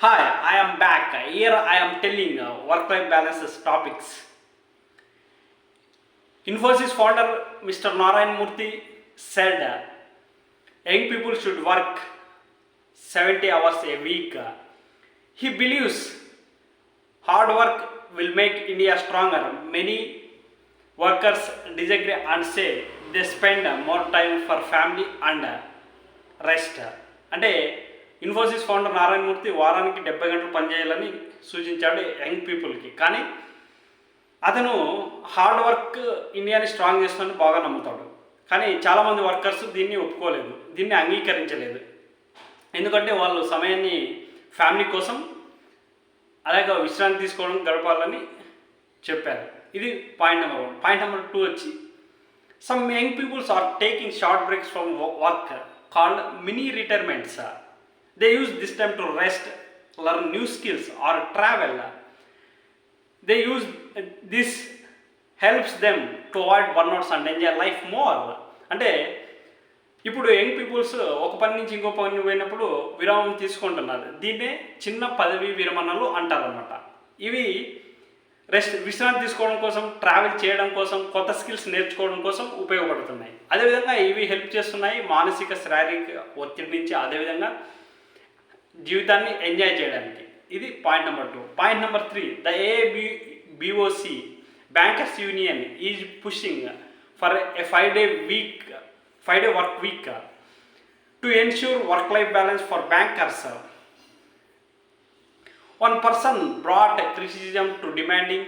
Hi, I am back. Here I am telling work-life balances topics. Infosys founder Mr. Narayan Murthy said young people should work 70 hours a week. He believes hard work will make India stronger. Many workers disagree and say they spend more time for family and rest. అంటే Infosys founder Narayana Murthy వారానికి 70 గంటలు పనిచేయాలని సూచించాడు young పీపుల్కి. కానీ అతను hard work ఇండియాని strong చేస్తుందని బాగా నమ్ముతాడు. కానీ చాలామంది వర్కర్స్ దీన్ని ఒప్పుకోలేదు, దీన్ని అంగీకరించలేదు. ఎందుకంటే వాళ్ళు సమయాన్ని ఫ్యామిలీ కోసం అలాగే విశ్రాంతి తీసుకోవడం గడపాలని చెప్పారు. ఇది పాయింట్ నెంబర్ 1. పాయింట్ నెంబర్ 2 వచ్చి some young peoples are taking short breaks from work called mini retirements. They use this time to rest, learn new skills or travel. They use this helps them to avoid burnouts and enjoy life more. అంటే ఇప్పుడు young peoples ఒక పని నుంచి ఇంకో పని పోయినప్పుడు విరామం తీసుకుంటున్నారు. దీన్నే చిన్న పదవి విరమణలు అంటారనమాట. ఇవి విశ్రాంతి తీసుకోవడం కోసం, ట్రావెల్ చేయడం కోసం, కొత్త స్కిల్స్ నేర్చుకోవడం కోసం ఉపయోగపడుతున్నాయి. అదేవిధంగా ఇవి హెల్ప్ చేస్తున్నాయి మానసిక శారీరక ఒత్తిడి నుంచి, అదేవిధంగా జీవితాన్ని ఎంజాయ్ చేయడానికి. ఇది point number 2. Point number 3, the ABOC bankers union is pushing for a 5-day work week to ensure work-life balance for bankers. One person brought criticism to demanding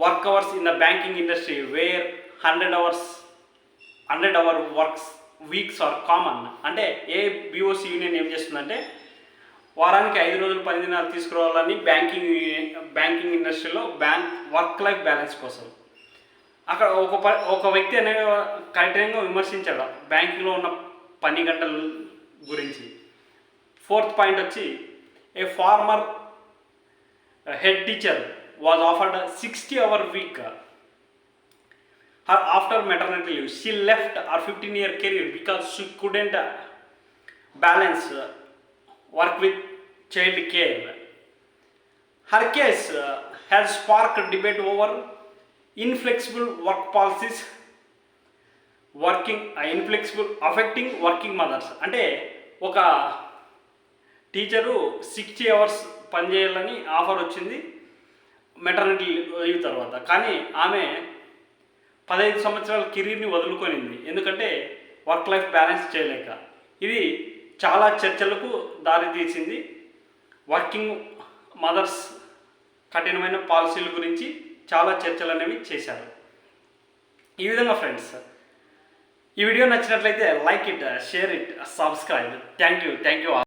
work hours in the banking industry where 100-hour works weeks are common. అంటే ఏబిఓసి union ఏం చేస్తుందంటే వారానికి 5 రోజులు 10 దినాలు తీసుకురావాలని banking ఇండస్ట్రీలో work life balance కోసం అక్కడ ఒక వ్యక్తి అనే కఠినంగా విమర్శించాడు బ్యాంకింగ్లో ఉన్న పని గంటల గురించి. 4th పాయింట్ వచ్చి a former head teacher was offered 60-hour week after maternity leave. She left her 15-year career because she couldn't balance work with child care. Her case has sparked debate over inflexible work policies affecting working mothers. అంటే ఒక teacher 60 hours పనిచేయాలని offer వచ్చింది maternity leave తర్వాత. కానీ ఆమె 15 సంవత్సరాల కెరీర్ని వదులుకొనింది, ఎందుకంటే వర్క్ లైఫ్ బ్యాలెన్స్ చేయలేక. ఇది చాలా చర్చలకు దారితీసింది. వర్కింగ్ మదర్స్ కఠినమైన పాలసీల గురించి చాలా చర్చలు అనేవి చేశారు. ఈ విధంగా ఫ్రెండ్స్, ఈ వీడియో నచ్చినట్లయితే like it, share it, subscribe. Thank you.